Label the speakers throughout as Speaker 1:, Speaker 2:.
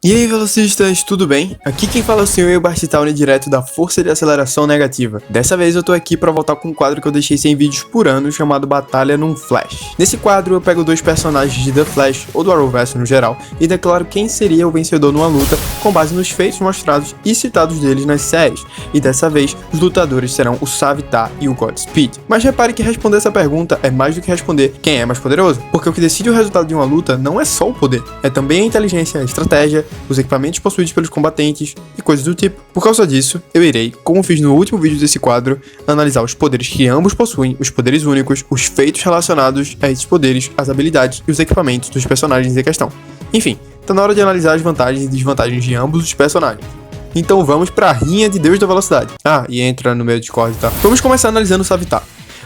Speaker 1: E aí, velocistas, tudo bem? Aqui quem fala é o Sr. Bartitowne, direto da Força de Aceleração Negativa. Dessa vez eu tô aqui pra voltar com um quadro que eu deixei sem vídeos por ano, chamado Batalha num Flash. Nesse quadro eu pego dois personagens de The Flash, ou do Arrowverse no geral, e declaro quem seria o vencedor numa luta com base nos feitos mostrados e citados deles nas séries. E dessa vez, os lutadores serão o Savitar e o Godspeed. Mas repare que responder essa pergunta é mais do que responder quem é mais poderoso, porque o que decide o resultado de uma luta não é só o poder, é também a inteligência, a estratégia, os equipamentos possuídos pelos combatentes e coisas do tipo. Por causa disso, eu irei, como fiz no último vídeo desse quadro, analisar os poderes que ambos possuem, os poderes únicos, os feitos relacionados a esses poderes, as habilidades e os equipamentos dos personagens em questão. Enfim, tá na hora de analisar as vantagens e desvantagens de ambos os personagens. Então vamos pra rinha de Deus da Velocidade. Ah, e entra no meu Discord, tá? Vamos começar analisando o Savitar.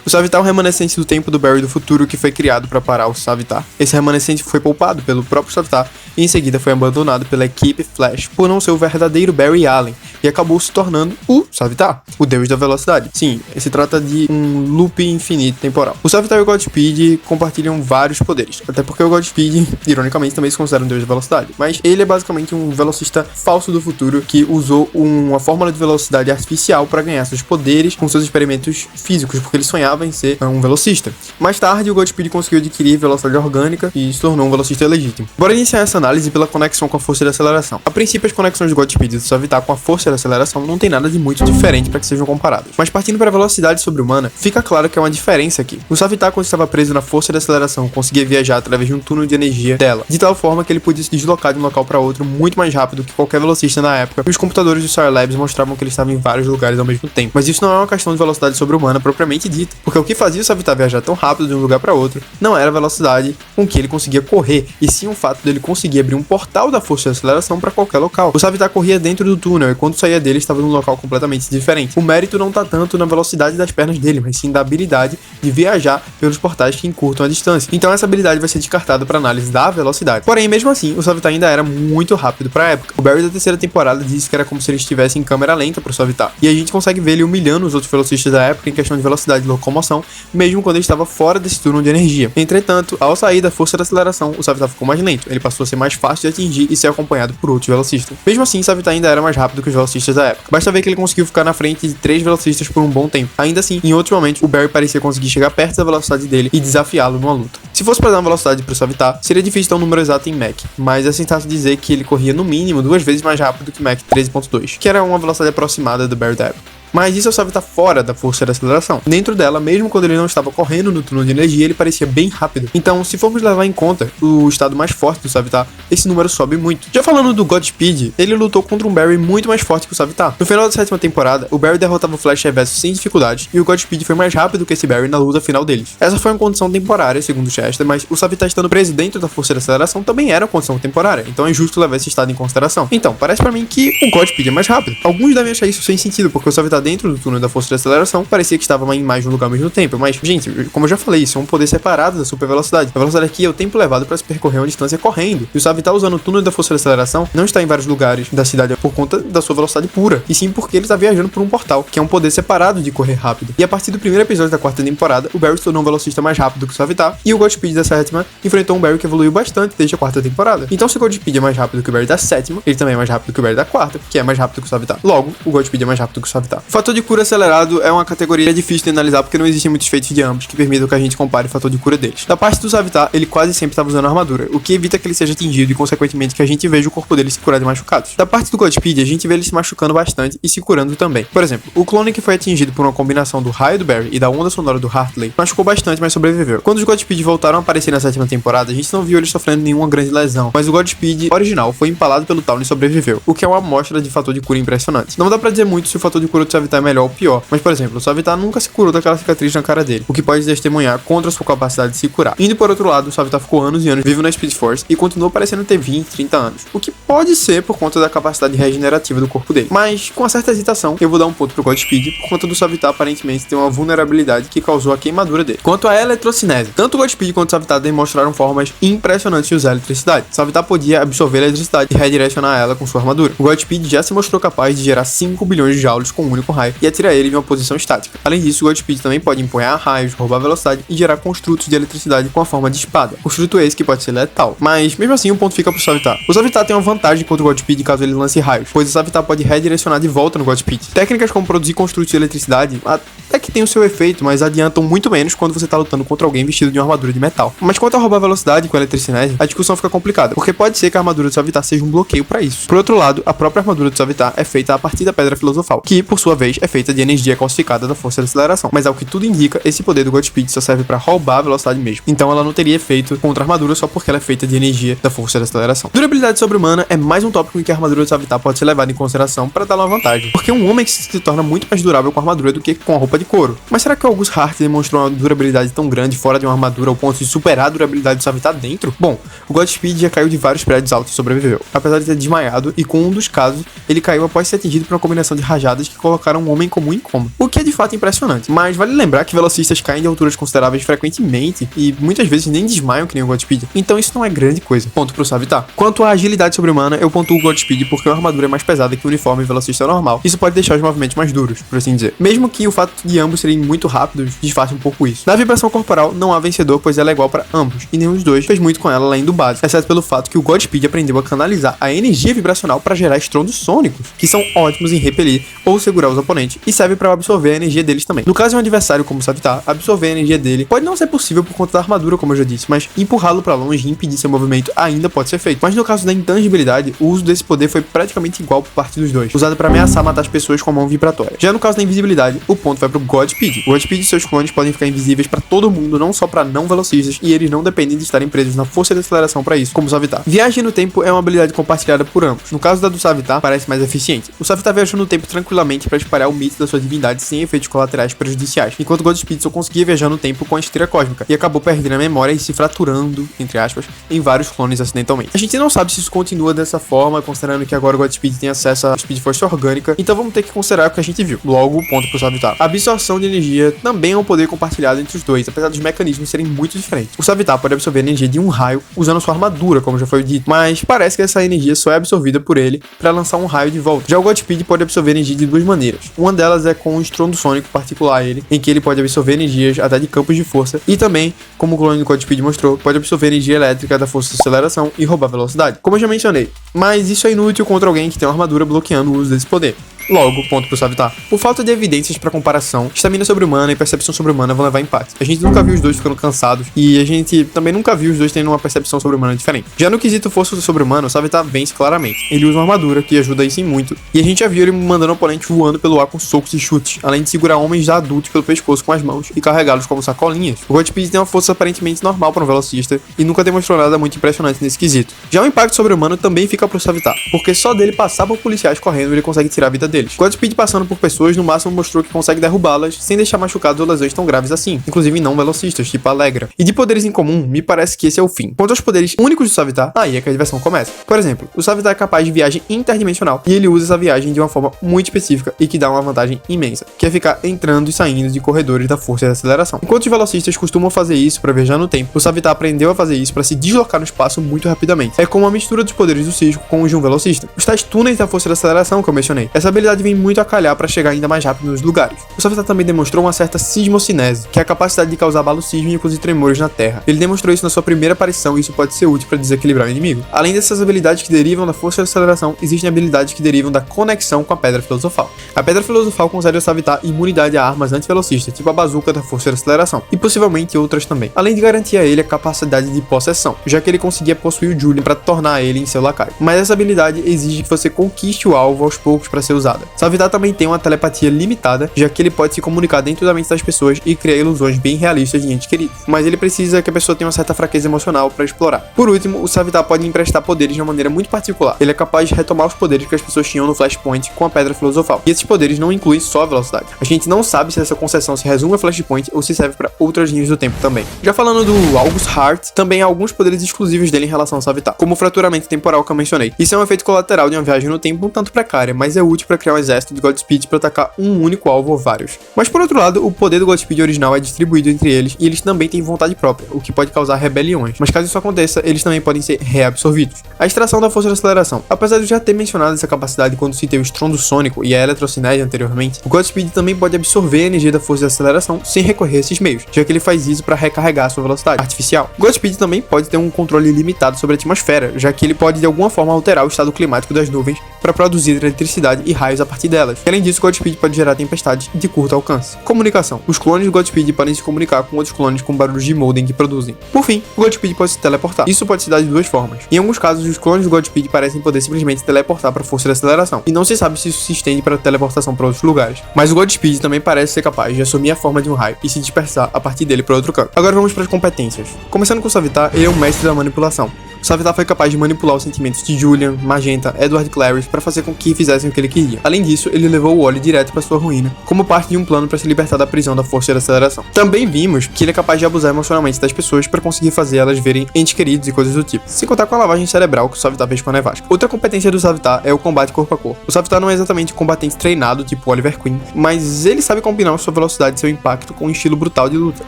Speaker 1: O Savitar é um remanescente do tempo do Barry do futuro que foi criado para parar o Savitar. Esse remanescente foi poupado pelo próprio Savitar e em seguida foi abandonado pela equipe Flash por não ser o verdadeiro Barry Allen e acabou se tornando o Savitar, o Deus da Velocidade. Sim, se trata de um loop infinito temporal. O Savitar e o Godspeed compartilham vários poderes, até porque o Godspeed, ironicamente, também se considera um Deus da Velocidade, mas ele é basicamente um velocista falso do futuro que usou uma fórmula de velocidade artificial para ganhar seus poderes com seus experimentos físicos, porque ele sonhava em ser um velocista. Mais tarde, o Godspeed conseguiu adquirir velocidade orgânica e se tornou um velocista legítimo. Bora iniciar essa análise pela conexão com a força de aceleração. A princípio, as conexões do Godspeed e do Savitar com a força de aceleração não tem nada de muito diferente para que sejam comparadas. Mas partindo para a velocidade sobre-humana, fica claro que há uma diferença aqui. O Savitar, quando estava preso na força de aceleração, conseguia viajar através de um túnel de energia dela, de tal forma que ele podia se deslocar de um local para outro muito mais rápido que qualquer velocista na época, e os computadores do Star Labs mostravam que ele estava em vários lugares ao mesmo tempo. Mas isso não é uma questão de velocidade sobre-humana propriamente dita, porque o que fazia o Savitar viajar tão rápido de um lugar para outro não era a velocidade com que ele conseguia correr, e sim o fato dele conseguir abrir um portal da força de aceleração para qualquer local. O Savitar corria dentro do túnel e quando saía dele estava num local completamente diferente. O mérito não tá tanto na velocidade das pernas dele, mas sim da habilidade de viajar pelos portais que encurtam a distância. Então essa habilidade vai ser descartada para análise da velocidade. Porém, mesmo assim, o Savitar ainda era muito rápido para a época. O Barry da terceira temporada disse que era como se ele estivesse em câmera lenta pro Savitar, e a gente consegue ver ele humilhando os outros velocistas da época em questão de velocidade de locomoção, mesmo quando ele estava fora desse túnel de energia. Entretanto, ao sair da força de aceleração, o Savitar ficou mais lento, ele passou a ser mais fácil de atingir e ser acompanhado por outros velocistas. Mesmo assim, Savitar ainda era mais rápido que os velocistas da época. Basta ver que ele conseguiu ficar na frente de 3 velocistas por um bom tempo. Ainda assim, em outros momentos, o Barry parecia conseguir chegar perto da velocidade dele e desafiá-lo numa luta. Se fosse para dar uma velocidade pro Savitar, seria difícil dar um número exato em Mach, mas é sensato dizer que ele corria no mínimo 2 vezes mais rápido que Mach 13.2, que era uma velocidade aproximada do Barry da época. Mas isso é o Savitar fora da força de aceleração. Dentro dela, mesmo quando ele não estava correndo no túnel de energia, ele parecia bem rápido. Então, se formos levar em conta o estado mais forte do Savitar, esse número sobe muito. Já falando do Godspeed, ele lutou contra um Barry muito mais forte que o Savitar. No final da 7ª temporada, o Barry derrotava o Flash Reverso sem dificuldades, e o Godspeed foi mais rápido que esse Barry na luta final deles. Essa foi uma condição temporária, segundo Chester, mas o Savitar estando preso dentro da força de aceleração também era uma condição temporária, então é justo levar esse estado em consideração. Então, parece pra mim que o Godspeed é mais rápido. Alguns devem achar isso sem sentido, porque o Savitar dentro do túnel da força de aceleração parecia que estava em mais de um lugar ao mesmo tempo, mas, gente, como eu já falei, isso é um poder separado da super velocidade. A velocidade aqui é o tempo levado para se percorrer uma distância correndo, e o Savitar usando o túnel da força de aceleração não está em vários lugares da cidade por conta da sua velocidade pura, e sim porque ele está viajando por um portal, que é um poder separado de correr rápido. E a partir do primeiro episódio da 4ª temporada, o Barry se tornou um velocista mais rápido que o Savitar, e o Godspeed da 7ª enfrentou um Barry que evoluiu bastante desde a 4ª temporada. Então, se o Godspeed é mais rápido que o Barry da 7ª, ele também é mais rápido que o Barry da 4ª, que é mais rápido que o Savitar. Logo, o Godspeed é mais rápido que o Savitar. O fator de cura acelerado é uma categoria difícil de analisar porque não existem muitos feitos de ambos que permitam que a gente compare o fator de cura deles. Da parte do Savitar, ele quase sempre estava usando armadura, o que evita que ele seja atingido e, consequentemente, que a gente veja o corpo dele se curar de machucados. Da parte do Godspeed, a gente vê ele se machucando bastante e se curando também. Por exemplo, o clone que foi atingido por uma combinação do raio do Barry e da onda sonora do Hartley machucou bastante, mas sobreviveu. Quando os Godspeed voltaram a aparecer na 7ª temporada, a gente não viu ele sofrendo nenhuma grande lesão, mas o Godspeed original foi empalado pelo Tawny e sobreviveu, o que é uma amostra de fator de cura impressionante. Não dá pra dizer muito se o fator de cura do Savitar é melhor ou pior, mas, por exemplo, o Savitar nunca se curou daquela cicatriz na cara dele, o que pode testemunhar contra a sua capacidade de se curar. Indo por outro lado, o Savitar ficou anos e anos vivo na Speed Force e continuou parecendo ter 20, 30 anos, o que pode ser por conta da capacidade regenerativa do corpo dele. Mas, com uma certa hesitação, eu vou dar um ponto pro Godspeed por conta do Savitar aparentemente ter uma vulnerabilidade que causou a queimadura dele. Quanto à eletrocinese, tanto o Godspeed quanto o Savitar demonstraram formas impressionantes de usar a eletricidade. O Savitar podia absorver a eletricidade e redirecionar ela com sua armadura. O Godspeed já se mostrou capaz de gerar 5 bilhões de joules com um único com raio e atirar ele de uma posição estática. Além disso, o Godspeed também pode empunhar raios, roubar velocidade e gerar construtos de eletricidade com a forma de espada. Construto esse que pode ser letal. Mas mesmo assim, o ponto fica pro Savitar. O Savitar tem uma vantagem contra o Godspeed caso ele lance raios, pois o Savitar pode redirecionar de volta no Godspeed. Técnicas como produzir construtos de eletricidade até que tem o seu efeito, mas adiantam muito menos quando você tá lutando contra alguém vestido de uma armadura de metal. Mas quanto a roubar velocidade com a eletricidade, a discussão fica complicada, porque pode ser que a armadura do Savitar seja um bloqueio para isso. Por outro lado, a própria armadura do Savitar é feita a partir da Pedra Filosofal, que, por sua vez, é feita de energia calcificada da força de aceleração. Mas ao que tudo indica, esse poder do Godspeed só serve para roubar a velocidade mesmo. Então ela não teria efeito contra a armadura só porque ela é feita de energia da força de aceleração. Durabilidade sobre-humana é mais um tópico em que a armadura do Savitar pode ser levada em consideração para dar uma vantagem, porque um homem se torna muito mais durável com a armadura do que com a roupa de couro. Mas será que o August Hart demonstrou uma durabilidade tão grande fora de uma armadura ao ponto de superar a durabilidade do Savitar dentro? Bom, o Godspeed já caiu de vários prédios altos e sobreviveu, apesar de ter desmaiado, e com um dos casos, ele caiu após ser atingido por uma combinação de rajadas que colocaram um homem comum em coma, o que é de fato impressionante. Mas vale lembrar que velocistas caem de alturas consideráveis frequentemente e muitas vezes nem desmaiam que nem o Godspeed, então isso não é grande coisa. Ponto pro Savitar. Quanto à agilidade sobre-humana, eu pontuo o Godspeed porque a armadura é mais pesada que o uniforme velocista normal. Isso pode deixar os movimentos mais duros, por assim dizer. Mesmo que o fato de ambos serem muito rápidos disfarce um pouco isso. Na vibração corporal, não há vencedor, pois ela é igual para ambos, e nenhum dos dois fez muito com ela além do básico, exceto pelo fato que o Godspeed aprendeu a canalizar a energia vibracional para gerar estrondos sônicos, que são ótimos em repelir ou segurar os oponentes, e serve para absorver a energia deles também. No caso de um adversário como o Savitar, absorver a energia dele pode não ser possível por conta da armadura, como eu já disse, mas empurrá-lo para longe e impedir seu movimento ainda pode ser feito. Mas no caso da intangibilidade, o uso desse poder foi praticamente igual por parte dos dois, usado para ameaçar matar as pessoas com a mão vibratória. Já no caso da invisibilidade, o ponto vai pro Godspeed. O Godspeed e seus clones podem ficar invisíveis para todo mundo, não só para não velocistas, e eles não dependem de estarem presos na força de aceleração para isso, como o Savitar. Viagem no tempo é uma habilidade compartilhada por ambos. No caso da do Savitar, parece mais eficiente. O Savitar viajou no tempo tranquilamente para espalhar o mito da sua divindade sem efeitos colaterais prejudiciais, enquanto o Godspeed só conseguia viajar no tempo com a esteira cósmica, e acabou perdendo a memória e se fraturando, entre aspas, em vários clones acidentalmente. A gente não sabe se isso continua dessa forma, considerando que agora o Godspeed tem acesso à Speed Force orgânica, então vamos ter que considerar o que a gente viu. Logo, ponto pro Savitar. A absorção de energia também é um poder compartilhado entre os dois, apesar dos mecanismos serem muito diferentes. O Savitar pode absorver energia de um raio usando sua armadura, como já foi dito, mas parece que essa energia só é absorvida por ele para lançar um raio de volta. Já o Godspeed pode absorver energia de duas maneiras. Uma delas é com um estrondo sônico particular a ele, em que ele pode absorver energias até de campos de força, e também, como o clone do Godspeed mostrou, pode absorver energia elétrica da força de aceleração e roubar velocidade, como eu já mencionei. Mas isso é inútil contra alguém que tem uma armadura bloqueando o uso desse poder. Logo, ponto pro Savitar. Por falta de evidências para comparação, estamina sobre-humana e percepção sobre-humana vão levar empate. A gente nunca viu os dois ficando cansados, e a gente também nunca viu os dois tendo uma percepção sobre-humana diferente. Já no quesito força sobre-humana, o Savitar vence claramente. Ele usa uma armadura, que ajuda isso em muito, e a gente já viu ele mandando oponentes voando pelo ar com socos e chutes, além de segurar homens já adultos pelo pescoço com as mãos e carregá-los como sacolinhas. O Godspeed tem uma força aparentemente normal para um velocista, e nunca demonstrou nada muito impressionante nesse quesito. Já o impacto sobre-humano também fica pro Savitar, porque só dele passar por policiais correndo ele consegue tirar a vida deles. Godspeed passando por pessoas no máximo mostrou que consegue derrubá-las sem deixar machucados ou lesões tão graves assim, inclusive não velocistas, tipo a Alegra. E de poderes em comum, me parece que esse é o fim. Quanto aos poderes únicos do Savitar, aí é que a diversão começa. Por exemplo, o Savitar é capaz de viagem interdimensional, e ele usa essa viagem de uma forma muito específica e que dá uma vantagem imensa, que é ficar entrando e saindo de corredores da força de aceleração. Enquanto os velocistas costumam fazer isso para viajar no tempo, o Savitar aprendeu a fazer isso para se deslocar no espaço muito rapidamente. É como uma mistura dos poderes do Cisco com os de um velocista. Os tais túneis da força de aceleração que eu mencionei. Essa habilidade vem muito a calhar para chegar ainda mais rápido nos lugares. O Savitar também demonstrou uma certa sismocinese, que é a capacidade de causar abalos sísmicos e tremores na Terra. Ele demonstrou isso na sua primeira aparição, e isso pode ser útil para desequilibrar o inimigo. Além dessas habilidades que derivam da força de aceleração, existem habilidades que derivam da conexão com a Pedra Filosofal. A Pedra Filosofal concede ao Savitar imunidade a armas antivelocistas, tipo a bazuca da força de aceleração, e possivelmente outras também, além de garantir a ele a capacidade de possessão, já que ele conseguia possuir o Julian para tornar ele em seu lacaio. Mas essa habilidade exige que você conquiste o alvo aos poucos para ser usada. Savitar também tem uma telepatia limitada, já que ele pode se comunicar dentro da mente das pessoas e criar ilusões bem realistas de entes queridos, mas ele precisa que a pessoa tenha uma certa fraqueza emocional para explorar. Por último, o Savitar pode emprestar poderes de uma maneira muito particular. Ele é capaz de retomar os poderes que as pessoas tinham no Flashpoint com a Pedra Filosofal, e esses poderes não incluem só a velocidade. A gente não sabe se essa concessão se resume a Flashpoint ou se serve para outras linhas do tempo também. Já falando do August Hart, também há alguns poderes exclusivos dele em relação ao Savitar, como o fraturamento temporal que eu mencionei. Isso é um efeito colateral de uma viagem no tempo um tanto precária, mas é útil para criar um exército de Godspeed para atacar um único alvo ou vários. Mas por outro lado, o poder do Godspeed original é distribuído entre eles e eles também têm vontade própria, o que pode causar rebeliões. Mas caso isso aconteça, eles também podem ser reabsorvidos. A extração da força de aceleração. Apesar de eu já ter mencionado essa capacidade quando citei o estrondo sônico e a eletrocinese anteriormente, o Godspeed também pode absorver a energia da força de aceleração sem recorrer a esses meios, já que ele faz isso para recarregar sua velocidade artificial. O Godspeed também pode ter um controle limitado sobre a atmosfera, já que ele pode de alguma forma alterar o estado climático das nuvens para produzir eletricidade e raios a partir delas. Além disso, o Godspeed pode gerar tempestades de curto alcance. Comunicação. Os clones do Godspeed podem se comunicar com outros clones com barulhos de modem que produzem. Por fim, o Godspeed pode se teleportar. Isso pode se dar de duas formas. Em alguns casos, os clones do Godspeed parecem poder simplesmente teleportar para a força de aceleração, e não se sabe se isso se estende para teleportação para outros lugares. Mas o Godspeed também parece ser capaz de assumir a forma de um raio e se dispersar a partir dele para outro canto. Agora vamos para as competências. Começando com o Savitar, ele é um mestre da manipulação. O Savitar foi capaz de manipular os sentimentos de Julian, Magenta, Edward Clarice para fazer com que fizessem o que ele queria. Além disso, ele levou o Wally direto para sua ruína, como parte de um plano para se libertar da prisão da força de aceleração. Também vimos que ele é capaz de abusar emocionalmente das pessoas para conseguir fazer elas verem entes queridos e coisas do tipo, sem contar com a lavagem cerebral que o Savitar fez com a Nevasca. Outra competência do Savitar é o combate corpo a corpo. O Savitar não é exatamente um combatente treinado, tipo Oliver Queen, mas ele sabe combinar sua velocidade e seu impacto com um estilo brutal de luta,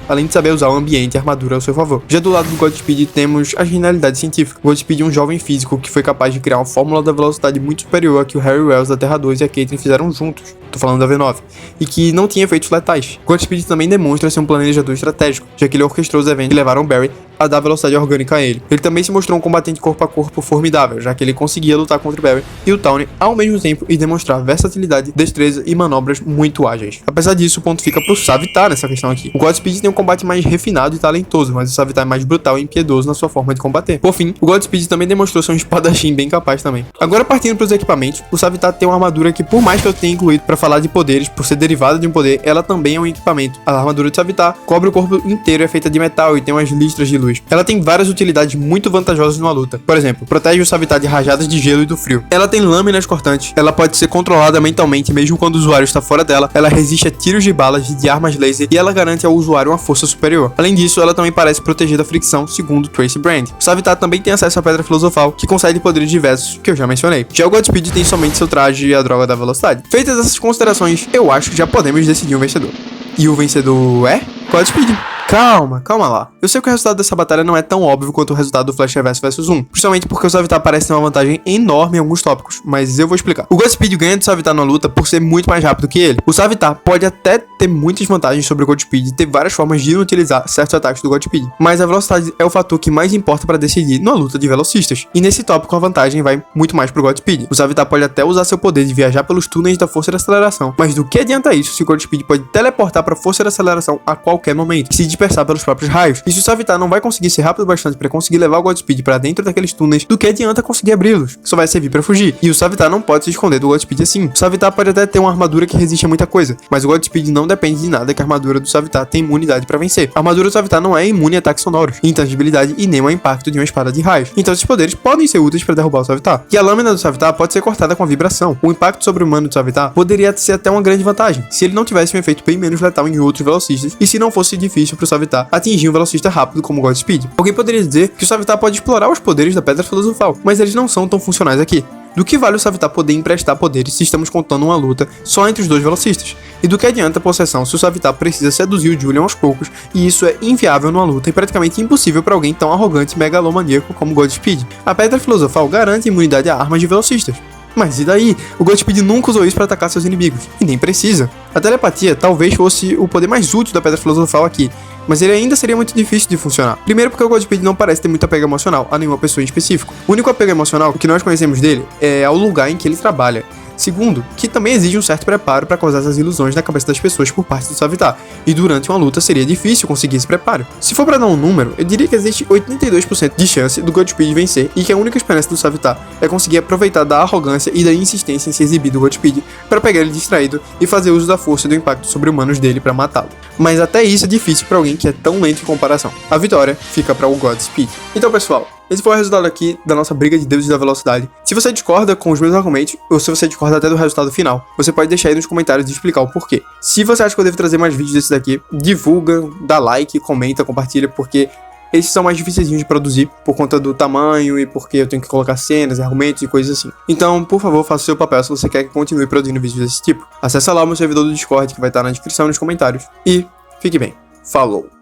Speaker 1: além de saber usar o ambiente e a armadura ao seu favor. Já do lado do Godspeed temos a genialidade científica. O Godspeed é um jovem físico que foi capaz de criar uma fórmula da velocidade muito superior a que o Harry Wells da Terra 2 e a Caitlyn fizeram juntos. Tô falando da V9, e que não tinha efeitos letais. Godspeed também demonstra ser um planejador estratégico, já que ele orquestrou os eventos que levaram Barry a dar velocidade orgânica a ele. Ele também se mostrou um combatente corpo a corpo formidável, já que ele conseguia lutar contra o Barry e o Tawny ao mesmo tempo e demonstrar versatilidade, destreza e manobras muito ágeis. Apesar disso, o ponto fica pro Savitar nessa questão aqui. O Godspeed tem um combate mais refinado e talentoso, mas o Savitar é mais brutal e impiedoso na sua forma de combater. Por fim, o Godspeed também demonstrou ser um espadachim bem capaz também. Agora, partindo pros equipamentos, o Savitar tem uma armadura que, por mais que eu tenha incluído para falar de poderes, por ser derivada de um poder, ela também é um equipamento. A armadura de Savitar cobre o corpo inteiro, é feita de metal e tem umas listras de luz. Ela tem várias utilidades muito vantajosas numa luta. Por exemplo, protege o Savitar de rajadas de gelo e do frio. Ela tem lâminas cortantes, ela pode ser controlada mentalmente mesmo quando o usuário está fora dela, ela resiste a tiros de balas de armas laser e ela garante ao usuário uma força superior. Além disso, ela também parece proteger da fricção, segundo Tracy Brand. O Savitar também tem acesso à Pedra Filosofal, que concede poderes diversos, que eu já mencionei. Já o Godspeed tem somente seu traje e a droga da velocidade. Feitas essas considerações, eu acho que já podemos decidir um vencedor. E o vencedor é Godspeed. Calma lá. Eu sei que o resultado dessa batalha não é tão óbvio quanto o resultado do Flash Reverso vs 1, principalmente porque o Savitar parece ter uma vantagem enorme em alguns tópicos, mas eu vou explicar. O Godspeed ganha do Savitar na luta por ser muito mais rápido que ele. O Savitar pode até ter muitas vantagens sobre o Godspeed e ter várias formas de inutilizar certos ataques do Godspeed, mas a velocidade é o fator que mais importa para decidir numa luta de velocistas, e nesse tópico a vantagem vai muito mais pro Godspeed. O Savitar pode até usar seu poder de viajar pelos túneis da força de aceleração, mas do que adianta isso se o Godspeed pode teleportar para a força de aceleração a qualquer momento e se dispersar pelos próprios raios? E se o Savitar não vai conseguir ser rápido bastante para conseguir levar o Godspeed para dentro daqueles túneis, do que adianta conseguir abri-los? Só vai servir para fugir. E o Savitar não pode se esconder do Godspeed assim. O Savitar pode até ter uma armadura que resiste a muita coisa, mas o Godspeed não depende de nada que a armadura do Savitar tem imunidade para vencer. A armadura do Savitar não é imune a ataques sonoros, intangibilidade e nem ao impacto de uma espada de raios. Então esses poderes podem ser úteis para derrubar o Savitar. E a lâmina do Savitar pode ser cortada com a vibração. O impacto sobre-humano do Savitar poderia ser até uma grande vantagem, se ele não tivesse um efeito bem menos letal em outros velocistas e se não fosse difícil pro Savitar atingir um velocista rápido como o Godspeed. Alguém poderia dizer que o Savitar pode explorar os poderes da Pedra Filosofal, mas eles não são tão funcionais aqui. Do que vale o Savitar poder emprestar poderes se estamos contando uma luta só entre os dois velocistas? E do que adianta a possessão se o Savitar precisa seduzir o Julian aos poucos, e isso é inviável numa luta e praticamente impossível para alguém tão arrogante e megalomaníaco como Godspeed? A Pedra Filosofal garante imunidade a armas de velocistas. Mas e daí? O Godspeed nunca usou isso para atacar seus inimigos, e nem precisa. A telepatia talvez fosse o poder mais útil da Pedra Filosofal aqui, mas ele ainda seria muito difícil de funcionar. Primeiro porque o Godspeed não parece ter muito apego emocional a nenhuma pessoa em específico. O único apego emocional que nós conhecemos dele é ao lugar em que ele trabalha. Segundo, que também exige um certo preparo para causar essas ilusões na cabeça das pessoas por parte do Savitar, e durante uma luta seria difícil conseguir esse preparo. Se for para dar um número, eu diria que existe 82% de chance do Godspeed vencer e que a única esperança do Savitar é conseguir aproveitar da arrogância e da insistência em se exibir do Godspeed para pegar ele distraído e fazer uso da força e do impacto sobre-humanos dele para matá-lo. Mas até isso é difícil para alguém que é tão lento em comparação. A vitória fica para o Godspeed. Então, pessoal, esse foi o resultado aqui da nossa briga de deuses da velocidade. Se você discorda com os meus argumentos, ou se você discorda até do resultado final, você pode deixar aí nos comentários e explicar o porquê. Se você acha que eu devo trazer mais vídeos desse daqui, divulga, dá like, comenta, compartilha, porque esses são mais difíceis de produzir por conta do tamanho e porque eu tenho que colocar cenas, argumentos e coisas assim. Então, por favor, faça o seu papel se você quer que continue produzindo vídeos desse tipo. Acesse lá o meu servidor do Discord que vai estar na descrição e nos comentários. E fique bem. Falou!